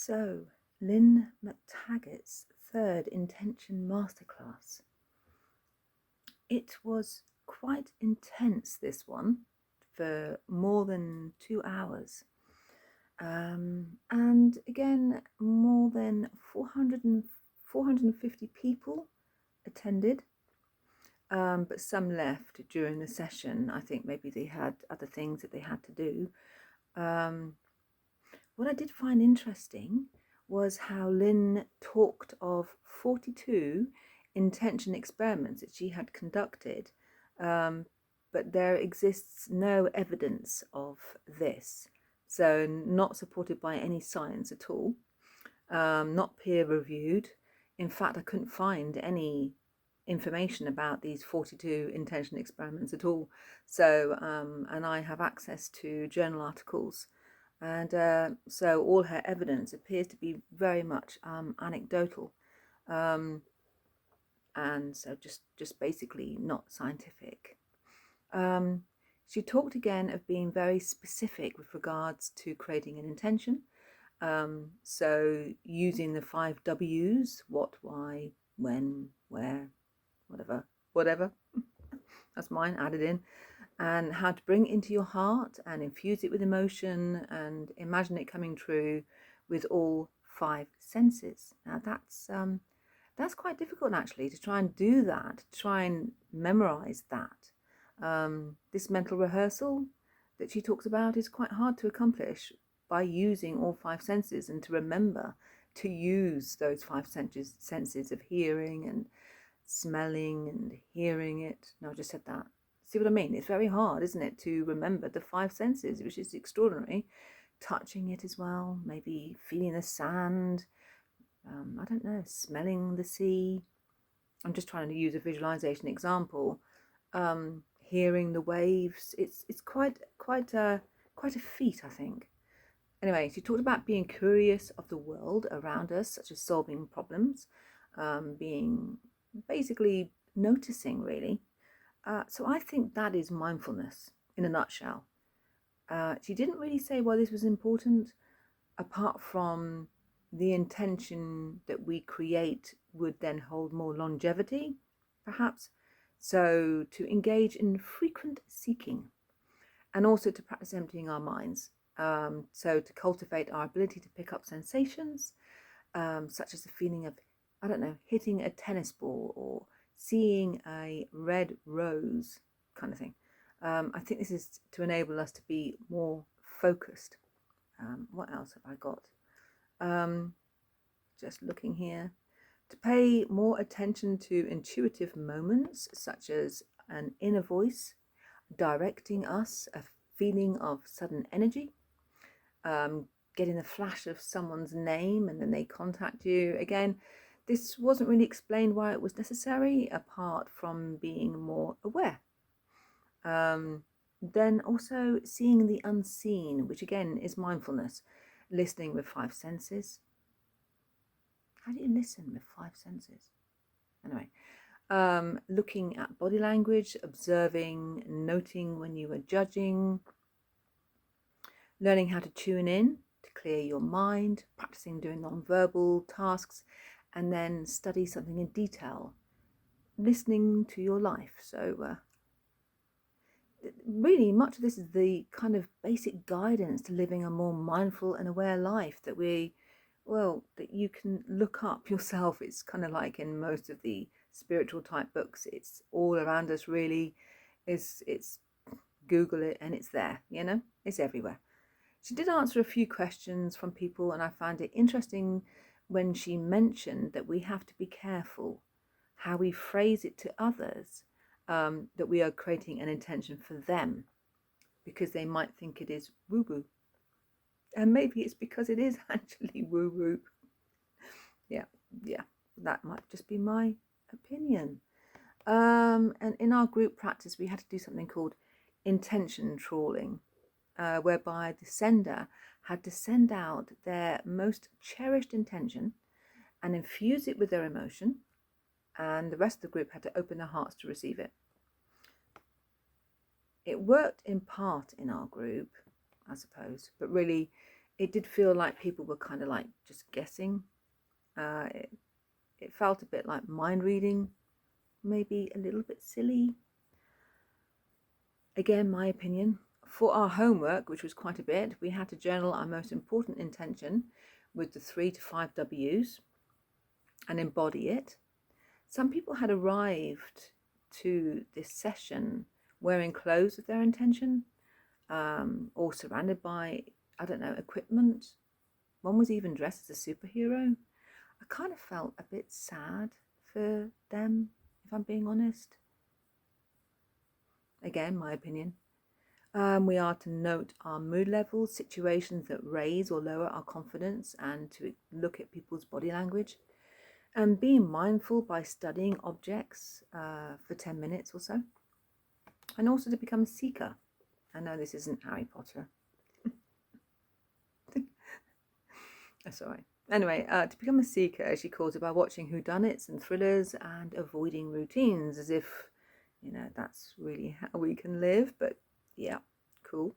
So, Lynne McTaggart's third intention masterclass. It was quite intense, this one, for more than 2 hours. And again, more than 450 people attended, but some left during the session. I think maybe they had other things that they had to do. What I did find interesting was how Lynne talked of 42 intention experiments that she had conducted, but there exists no evidence of this. So not supported by any science at all, not peer reviewed. In fact, I couldn't find any information about these 42 intention experiments at all. So, and I have access to journal articles. And so all her evidence appears to be very much anecdotal, and so just basically not scientific. She talked again of being very specific with regards to creating an intention. So using the 5 W's: what, why, when, where, whatever. That's mine added in. And how to bring it into your heart and infuse it with emotion and imagine it coming true with all 5 senses. Now that's quite difficult actually, to try and do that, to try and memorize that. This mental rehearsal that she talks about is quite hard to accomplish by using all 5 senses, and to remember to use those 5 senses of hearing and smelling and hearing it. No, I just said that. See what I mean? It's very hard, isn't it, to remember the 5 senses, which is extraordinary. Touching it as well, maybe feeling the sand, I don't know, smelling the sea. I'm just trying to use a visualization example. Hearing the waves. It's quite a feat, I think. Anyway, she talked about being curious of the world around us, such as solving problems, being basically noticing, really. So I think that is mindfulness in a nutshell. She didn't really say why this was important, apart from the intention that we create would then hold more longevity, perhaps. So to engage in frequent seeking, and also to practice emptying our minds. So to cultivate our ability to pick up sensations, such as the feeling of, I don't know, hitting a tennis ball or seeing a red rose, kind of thing. I think this is to enable us to be more focused. What else have I got? Just looking here. To pay more attention to intuitive moments, such as an inner voice directing us, a feeling of sudden energy, getting a flash of someone's name and then they contact you. Again, this wasn't really explained why it was necessary, apart from being more aware. Then also seeing the unseen, which again is mindfulness, listening with 5 senses. How do you listen with 5 senses? Anyway, looking at body language, observing, noting when you are judging, learning how to tune in to clear your mind, practicing doing non-verbal tasks, and then study something in detail, listening to your life. So really much of this is the kind of basic guidance to living a more mindful and aware life that that you can look up yourself. It's kind of like in most of the spiritual type books, it's all around us really. It's Google it and it's there, it's everywhere. She did answer a few questions from people, and I found it interesting when she mentioned that we have to be careful how we phrase it to others, that we are creating an intention for them, because they might think it is woo-woo. And maybe it's because it is actually woo-woo. Yeah, that might just be my opinion. And in our group practice, we had to do something called intention trawling, whereby the sender had to send out their most cherished intention and infuse it with their emotion, and the rest of the group had to open their hearts to receive it. It worked in part in our group, I suppose, but really it did feel like people were kind of like just guessing. It felt a bit like mind reading, maybe a little bit silly. Again, my opinion. For our homework, which was quite a bit, we had to journal our most important intention with the 3 to 5 W's and embody it. Some people had arrived to this session wearing clothes with their intention, or surrounded by, I don't know, equipment. One was even dressed as a superhero. I kind of felt a bit sad for them, if I'm being honest. Again, my opinion. We are to note our mood levels, situations that raise or lower our confidence, and to look at people's body language. And being mindful by studying objects for 10 minutes or so. And also to become a seeker. I know this isn't Harry Potter. That's all right. Anyway, to become a seeker, as she calls it, by watching whodunits and thrillers and avoiding routines, as if, that's really how we can live. But yeah, cool.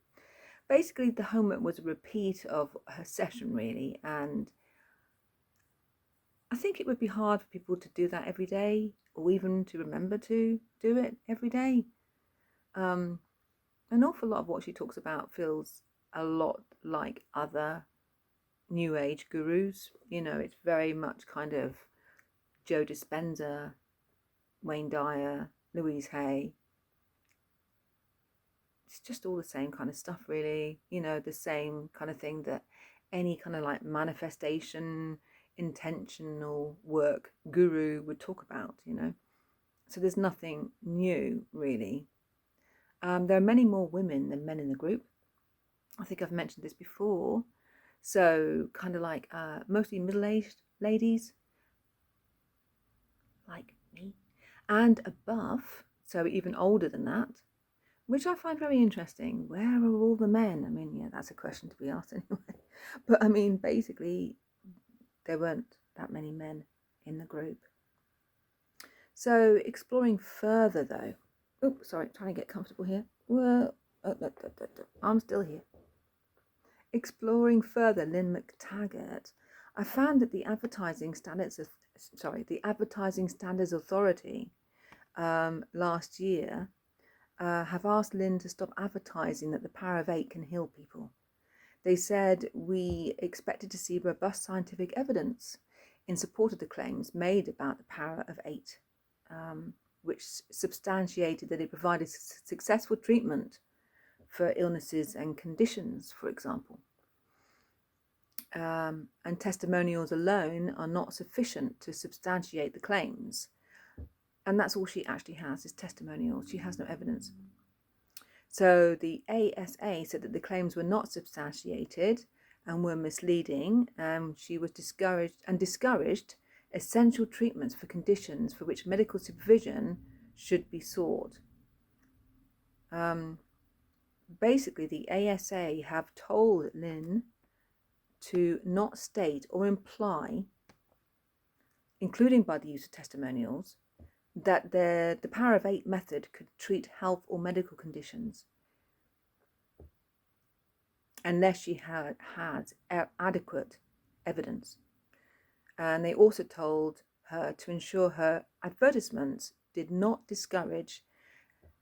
Basically, the homework was a repeat of her session, really. And I think it would be hard for people to do that every day, or even to remember to do it every day. An awful lot of what she talks about feels a lot like other New Age gurus. It's very much kind of Joe Dispenza, Wayne Dyer, Louise Hay. It's just all the same kind of stuff, really. The same kind of thing that any kind of like manifestation, intentional work guru would talk about, So there's nothing new, really. There are many more women than men in the group. I think I've mentioned this before. So kind of like mostly middle-aged ladies, like me, and above, so even older than that, which I find very interesting. Where are all the men? I mean, yeah, that's a question to be asked anyway. But I mean, basically, there weren't that many men in the group. So exploring further, though. Oh, sorry, trying to get comfortable here. Well, I'm still here. Exploring further, Lynne McTaggart, I found that the Advertising Standards Authority last year have asked Lynne to stop advertising that the power of 8 can heal people. They said, we expected to see robust scientific evidence in support of the claims made about the power of 8, which substantiated that it provided successful treatment for illnesses and conditions, for example. And testimonials alone are not sufficient to substantiate the claims. And that's all she actually has, is testimonials. She has no evidence. So the ASA said that the claims were not substantiated and were misleading. She was discouraged essential treatments for conditions for which medical supervision should be sought. Basically, the ASA have told Lynne to not state or imply, including by the use of testimonials, that the power of 8 method could treat health or medical conditions unless she had adequate evidence. And they also told her to ensure her advertisements did not discourage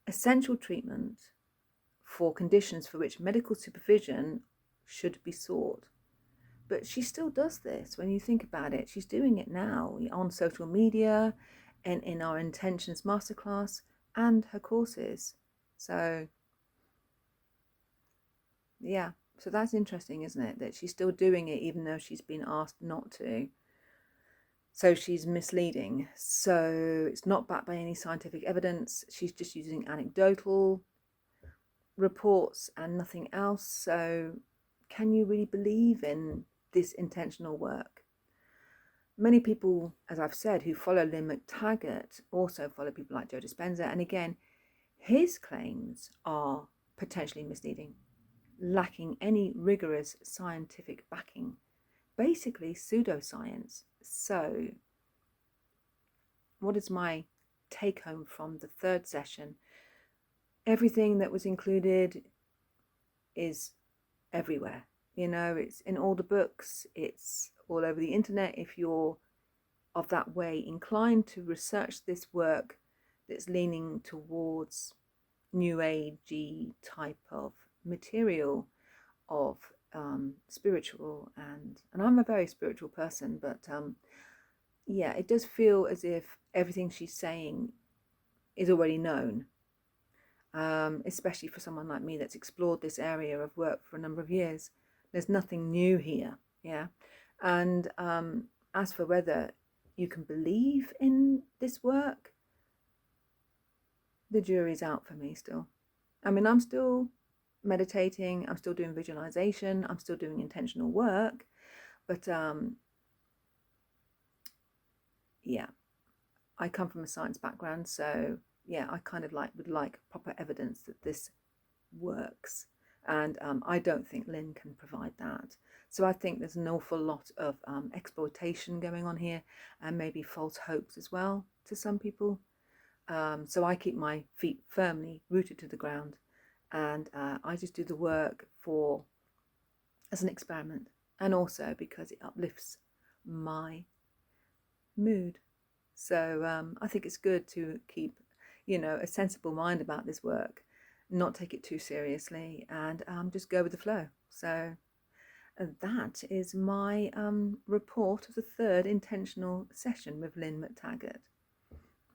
essential treatment for conditions for which medical supervision should be sought. But she still does this. When you think about it, she's doing it now on social media and in our Intentions Masterclass and her courses. So yeah, so that's interesting, isn't it? That she's still doing it even though she's been asked not to. So she's misleading. So it's not backed by any scientific evidence. She's just using anecdotal reports and nothing else. So can you really believe in this intentional work? Many people, as I've said, who follow Lynne McTaggart also follow people like Joe Dispenza. And again, his claims are potentially misleading, lacking any rigorous scientific backing. Basically, pseudoscience. So what is my take home from the third session? Everything that was included is everywhere. You know, it's in all the books, it's all over the internet. If you're of that way inclined to research this work that's leaning towards new agey type of material, of spiritual, and I'm a very spiritual person, but yeah, it does feel as if everything she's saying is already known, especially for someone like me that's explored this area of work for a number of years. There's nothing new here, yeah. And as for whether you can believe in this work, the jury's out for me still. I mean, I'm still meditating, I'm still doing visualization, I'm still doing intentional work, but yeah, I come from a science background, so yeah, I kind of would like proper evidence that this works, and I don't think Lynne can provide that. So I think there's an awful lot of exploitation going on here, and maybe false hopes as well to some people. So I keep my feet firmly rooted to the ground, and I just do the work for as an experiment, and also because it uplifts my mood. So I think it's good to keep, a sensible mind about this work, not take it too seriously, and just go with the flow. So that is my report of the third intentional session with Lynne McTaggart.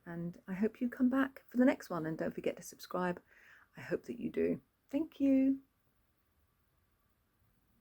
And I hope you come back for the next one, and don't forget to subscribe. I hope that you do. Thank you.